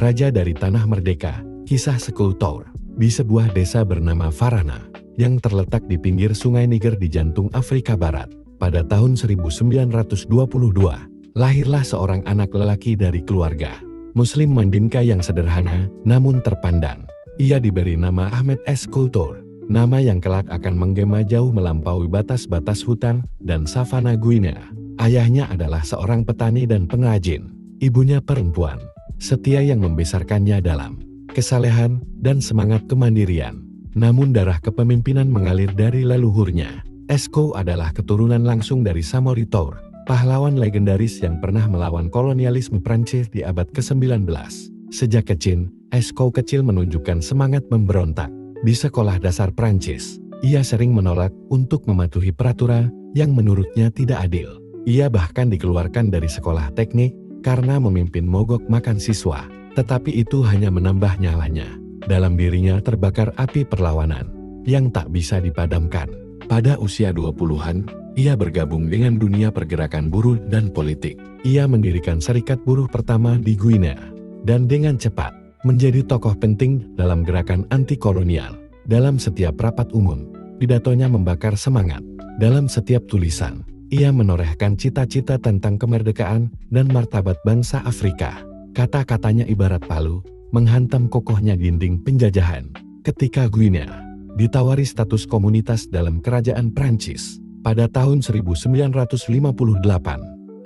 raja dari Tanah Merdeka, kisah Sekoutour, di sebuah desa bernama Farana, yang terletak di pinggir sungai Niger di jantung Afrika Barat. Pada tahun 1922, lahirlah seorang anak lelaki dari keluarga Muslim Mandinka yang sederhana, namun terpandang. Ia diberi nama Ahmed Sekoutour, nama yang kelak akan menggema jauh melampaui batas-batas hutan dan savana Guinea. Ayahnya adalah seorang petani dan pengrajin, ibunya perempuan setia yang membesarkannya dalam kesalehan dan semangat kemandirian. Namun darah kepemimpinan mengalir dari leluhurnya. Eskou adalah keturunan langsung dari Samori Toure, pahlawan legendaris yang pernah melawan kolonialisme Prancis di abad ke-19. Sejak kecil, Eskou menunjukkan semangat memberontak. Di sekolah dasar Prancis, ia sering menolak untuk mematuhi peraturan yang menurutnya tidak adil. Ia bahkan dikeluarkan dari sekolah teknik karena memimpin mogok makan siswa. Tetapi itu hanya menambah nyalanya. Dalam dirinya terbakar api perlawanan yang tak bisa dipadamkan. Pada usia 20-an, ia bergabung dengan dunia pergerakan buruh dan politik. Ia mendirikan serikat buruh pertama di Guinea, dan dengan cepat menjadi tokoh penting dalam gerakan anti-kolonial. Dalam setiap rapat umum, pidatonya membakar semangat. Dalam setiap tulisan, ia menorehkan cita-cita tentang kemerdekaan dan martabat bangsa Afrika. Kata-katanya ibarat palu, menghantam kokohnya dinding penjajahan. Ketika Guinea ditawari status komunitas dalam kerajaan Prancis, pada tahun 1958,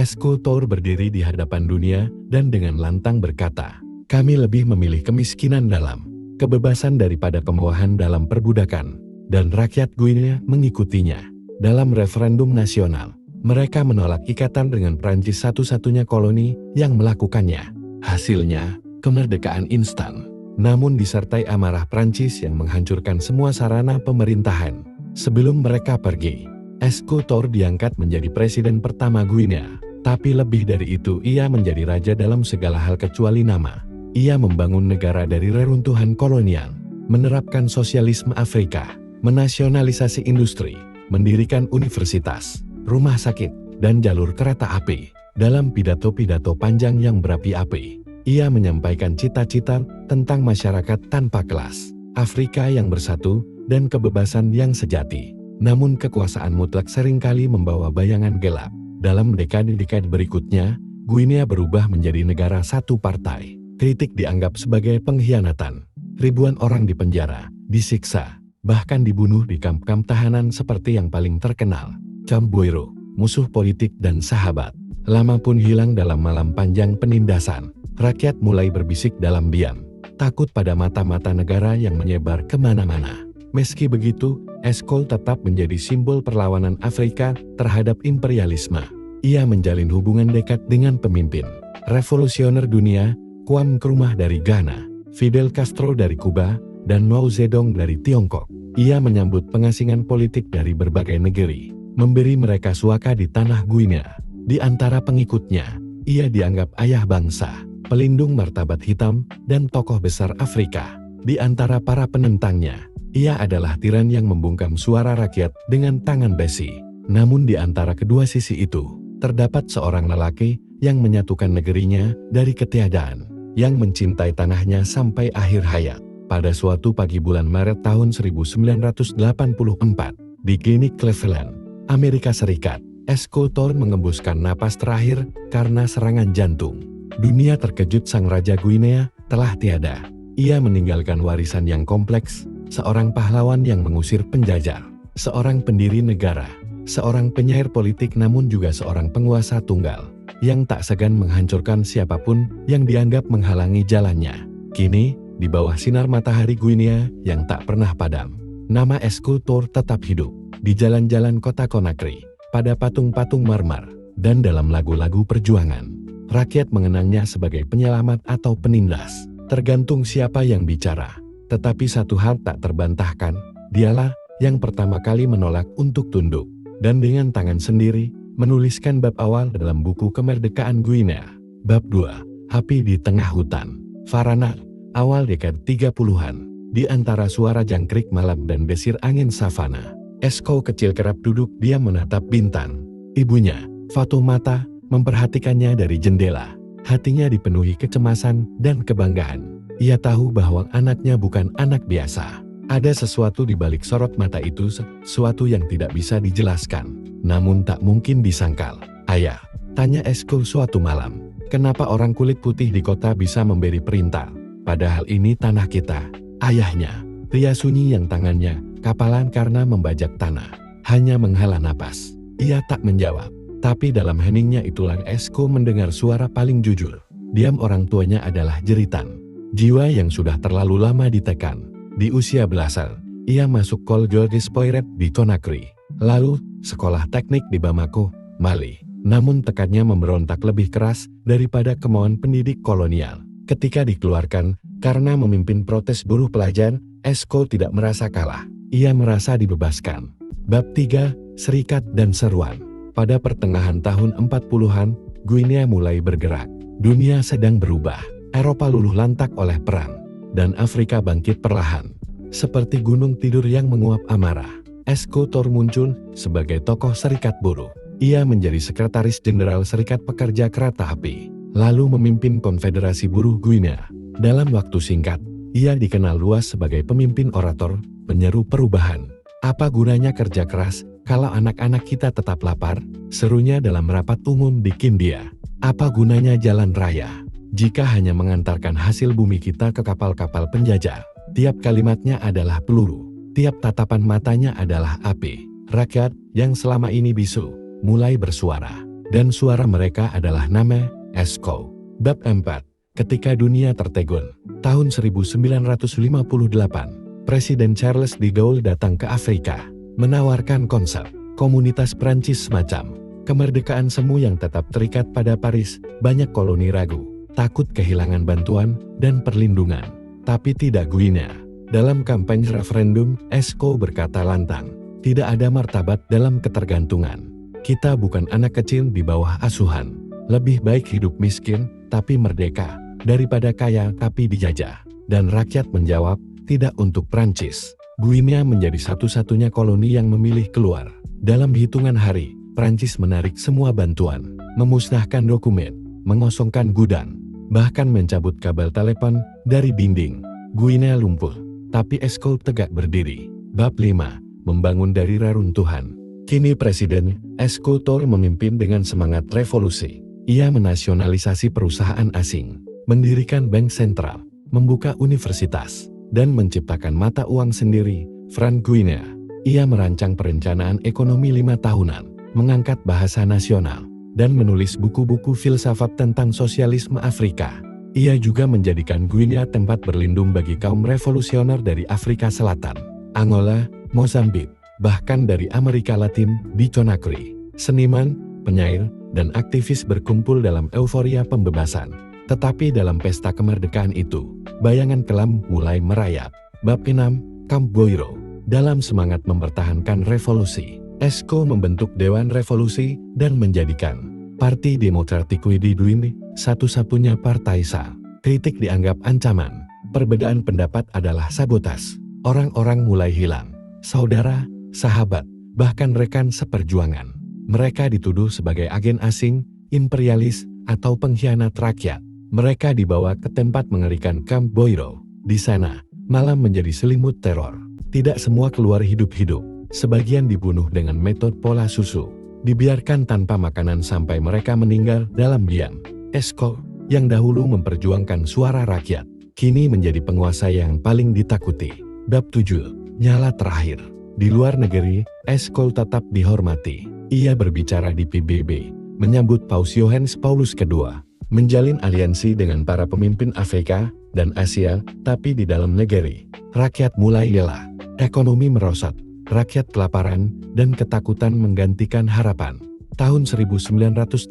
Sekoutour berdiri di hadapan dunia dan dengan lantang berkata, "Kami lebih memilih kemiskinan dalam kebebasan daripada kemewahan dalam perbudakan." Dan rakyat Guinea mengikutinya. Dalam referendum nasional, mereka menolak ikatan dengan Prancis, satu-satunya koloni yang melakukannya. Hasilnya, kemerdekaan instan, namun disertai amarah Prancis yang menghancurkan semua sarana pemerintahan. Sebelum mereka pergi, Sekoutour diangkat menjadi presiden pertama Guinea. Tapi lebih dari itu, ia menjadi raja dalam segala hal kecuali nama. Ia membangun negara dari reruntuhan kolonial, menerapkan sosialisme Afrika, menasionalisasi industri, mendirikan universitas, rumah sakit, dan jalur kereta api. Dalam pidato-pidato panjang yang berapi-api, ia menyampaikan cita-cita tentang masyarakat tanpa kelas, Afrika yang bersatu, dan kebebasan yang sejati. Namun kekuasaan mutlak seringkali membawa bayangan gelap. Dalam dekade-dekade berikutnya, Guinea berubah menjadi negara satu partai. Kritik dianggap sebagai pengkhianatan. Ribuan orang dipenjara, disiksa, bahkan dibunuh di kamp-kamp tahanan seperti yang paling terkenal, Cambuiro, musuh politik dan sahabat. Lama pun hilang dalam malam panjang penindasan. Rakyat mulai berbisik dalam diam, takut pada mata-mata negara yang menyebar kemana-mana. Meski begitu, Eskou tetap menjadi simbol perlawanan Afrika terhadap imperialisme. Ia menjalin hubungan dekat dengan pemimpin revolusioner dunia, Kwame Nkrumah dari Ghana, Fidel Castro dari Kuba, dan Mao Zedong dari Tiongkok. Ia menyambut pengasingan politik dari berbagai negeri, memberi mereka suaka di tanah Guinea. Di antara pengikutnya, ia dianggap ayah bangsa, pelindung martabat hitam, dan tokoh besar Afrika. Di antara para penentangnya, ia adalah tiran yang membungkam suara rakyat dengan tangan besi. Namun di antara kedua sisi itu, terdapat seorang lelaki yang menyatukan negerinya dari ketiadaan, yang mencintai tanahnya sampai akhir hayat. Pada suatu pagi bulan Maret tahun 1984, di klinik Cleveland, Amerika Serikat, Sekoutour mengembuskan napas terakhir karena serangan jantung. Dunia terkejut, sang Raja Guinea telah tiada. Ia meninggalkan warisan yang kompleks, seorang pahlawan yang mengusir penjajah, seorang pendiri negara, seorang penyair politik, namun juga seorang penguasa tunggal, yang tak segan menghancurkan siapapun yang dianggap menghalangi jalannya. Kini, di bawah sinar matahari Guinea yang tak pernah padam, nama Sekoutour tetap hidup di jalan-jalan kota Conakry, pada patung-patung marmer, dan dalam lagu-lagu perjuangan. Rakyat mengenangnya sebagai penyelamat atau penindas, tergantung siapa yang bicara. Tetapi satu hal tak terbantahkan, dialah yang pertama kali menolak untuk tunduk, dan dengan tangan sendiri menuliskan bab awal dalam buku kemerdekaan Guinea. Bab 2, Api di Tengah Hutan. Farana, awal dekade 30-an, di antara suara jangkrik malam dan desir angin savana, Eskou kecil kerap duduk diam menatap bintang. Ibunya, Fatoumata, memperhatikannya dari jendela. Hatinya dipenuhi kecemasan dan kebanggaan. Ia tahu bahwa anaknya bukan anak biasa. Ada sesuatu di balik sorot mata itu, sesuatu yang tidak bisa dijelaskan. Namun tak mungkin disangkal. "Ayah," tanya Esko suatu malam, "kenapa orang kulit putih di kota bisa memberi perintah? Padahal ini tanah kita." Ayahnya, pria sunyi yang tangannya kapalan karena membajak tanah, hanya menghela napas. Ia tak menjawab. Tapi dalam heningnya itulah Esko mendengar suara paling jujur. Diam orang tuanya adalah jeritan. Jiwa yang sudah terlalu lama ditekan. Di usia belasan, ia masuk Col Georges Poiret di Conakry. Lalu, sekolah teknik di Bamako, Mali. Namun tekadnya memberontak lebih keras daripada kemauan pendidik kolonial. Ketika dikeluarkan, karena memimpin protes buruh pelajar, Esko tidak merasa kalah. Ia merasa dibebaskan. Bab 3, Serikat dan Seruan. Pada pertengahan tahun 40-an, Guinea mulai bergerak. Dunia sedang berubah. Eropa luluh lantak oleh perang, dan Afrika bangkit perlahan. Seperti gunung tidur yang menguap amarah, Esko Tour muncul sebagai tokoh serikat buruh. Ia menjadi sekretaris jenderal Serikat Pekerja Kereta Api, lalu memimpin Konfederasi Buruh Guinea. Dalam waktu singkat, ia dikenal luas sebagai pemimpin orator, penyeru perubahan. "Apa gunanya kerja keras kalau anak-anak kita tetap lapar?" serunya dalam rapat umum di Kindia. "Apa gunanya jalan raya jika hanya mengantarkan hasil bumi kita ke kapal-kapal penjajah?" Tiap kalimatnya adalah peluru, tiap tatapan matanya adalah api. Rakyat yang selama ini bisu mulai bersuara, dan suara mereka adalah nama Esko. Bab 4. Ketika dunia tertegun. Tahun 1958, Presiden Charles de Gaulle datang ke Afrika, menawarkan konsep komunitas Prancis semacam kemerdekaan semu yang tetap terikat pada Paris. Banyak koloni ragu, takut kehilangan bantuan dan perlindungan. Tapi tidak Guinea. Dalam kampanye referendum, Esko berkata lantang, "Tidak ada martabat dalam ketergantungan. Kita bukan anak kecil di bawah asuhan. Lebih baik hidup miskin, tapi merdeka, daripada kaya tapi dijajah." Dan rakyat menjawab, "Tidak untuk Prancis." Guinea menjadi satu-satunya koloni yang memilih keluar. Dalam hitungan hari, Prancis menarik semua bantuan, memusnahkan dokumen, mengosongkan gudang, bahkan mencabut kabel telepon dari dinding. Guinea lumpuh, tapi Esko tegak berdiri. Bab 5. Membangun dari reruntuhan. Kini Presiden Esko Tour memimpin dengan semangat revolusi. Ia menasionalisasi perusahaan asing, mendirikan bank sentral, membuka universitas, dan menciptakan mata uang sendiri, franc Guinea. Ia merancang perencanaan ekonomi 5 tahunan, mengangkat bahasa nasional, dan menulis buku-buku filsafat tentang sosialisme Afrika. Ia juga menjadikan Guinea tempat berlindung bagi kaum revolusioner dari Afrika Selatan, Angola, Mozambik, bahkan dari Amerika Latin di Conakry. Seniman, penyair, dan aktivis berkumpul dalam euforia pembebasan. Tetapi dalam pesta kemerdekaan itu, bayangan kelam mulai merayap. Bab 6, Camp Boiro. Dalam semangat mempertahankan revolusi, Esko membentuk Dewan Revolusi dan menjadikan Parti Demokratik di Guinea satu-satunya partai sah. Kritik dianggap ancaman. Perbedaan pendapat adalah sabotas. Orang-orang mulai hilang saudara, sahabat, bahkan rekan seperjuangan. Mereka dituduh sebagai agen asing, imperialis, atau pengkhianat rakyat. Mereka dibawa ke tempat mengerikan Camp Boiro. Di sana, malam menjadi selimut teror. Tidak semua keluar hidup-hidup. Sebagian dibunuh dengan metode pola susu. Dibiarkan tanpa makanan sampai mereka meninggal dalam diam. Esko, yang dahulu memperjuangkan suara rakyat, kini menjadi penguasa yang paling ditakuti. Bab 7. Nyala terakhir. Di luar negeri, Esko tetap dihormati. Ia berbicara di PBB, menyambut Paus Yohanes Paulus II, menjalin aliansi dengan para pemimpin Afrika dan Asia, tapi di dalam negeri, rakyat mulai lelah. Ekonomi merosot, rakyat kelaparan, dan ketakutan menggantikan harapan. Tahun 1984,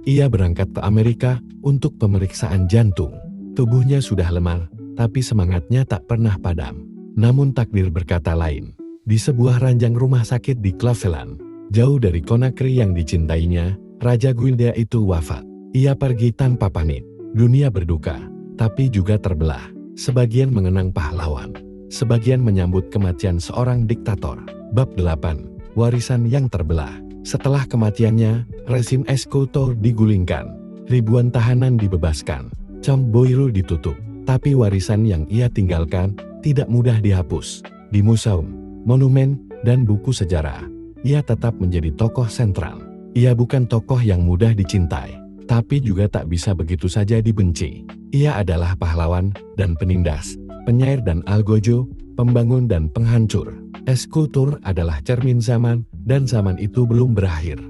ia berangkat ke Amerika untuk pemeriksaan jantung. Tubuhnya sudah lemah, tapi semangatnya tak pernah padam. Namun takdir berkata lain. Di sebuah ranjang rumah sakit di Cleveland, jauh dari Conakry yang dicintainya, Raja Guinea itu wafat. Ia pergi tanpa pamit. Dunia berduka, tapi juga terbelah. Sebagian mengenang pahlawan, sebagian menyambut kematian seorang diktator. Bab 8. Warisan yang terbelah. Setelah kematiannya, rezim Esko Tour digulingkan. Ribuan tahanan dibebaskan, Camp Boiru ditutup, tapi warisan yang ia tinggalkan tidak mudah dihapus. Di museum, monumen, dan buku sejarah, ia tetap menjadi tokoh sentral. Ia bukan tokoh yang mudah dicintai, tapi juga tak bisa begitu saja dibenci. Ia adalah pahlawan dan penindas, penyair dan algojo, pembangun dan penghancur. Eskultur adalah cermin zaman, dan zaman itu belum berakhir.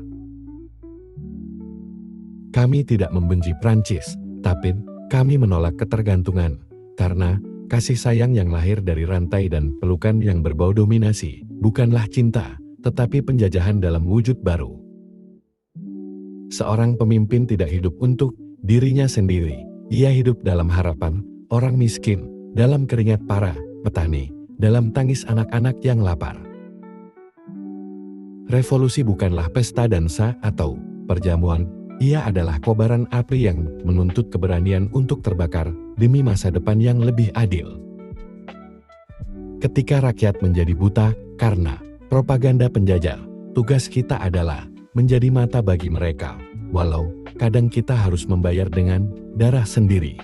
Kami tidak membenci Prancis, tapi kami menolak ketergantungan, karena kasih sayang yang lahir dari rantai dan pelukan yang berbau dominasi, bukanlah cinta, tetapi penjajahan dalam wujud baru. Seorang pemimpin tidak hidup untuk dirinya sendiri, ia hidup dalam harapan orang miskin, dalam keringat para petani, dalam tangis anak-anak yang lapar. Revolusi bukanlah pesta dansa atau perjamuan. Ia adalah kobaran api yang menuntut keberanian untuk terbakar demi masa depan yang lebih adil. Ketika rakyat menjadi buta karena propaganda penjajah, tugas kita adalah menjadi mata bagi mereka, walau kadang kita harus membayar dengan darah sendiri.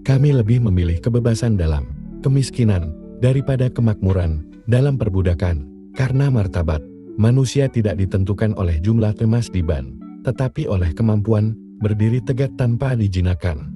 Kami lebih memilih kebebasan dalam kemiskinan daripada kemakmuran dalam perbudakan, karena martabat manusia tidak ditentukan oleh jumlah emas di ban, tetapi oleh kemampuan berdiri tegak tanpa dijinakan.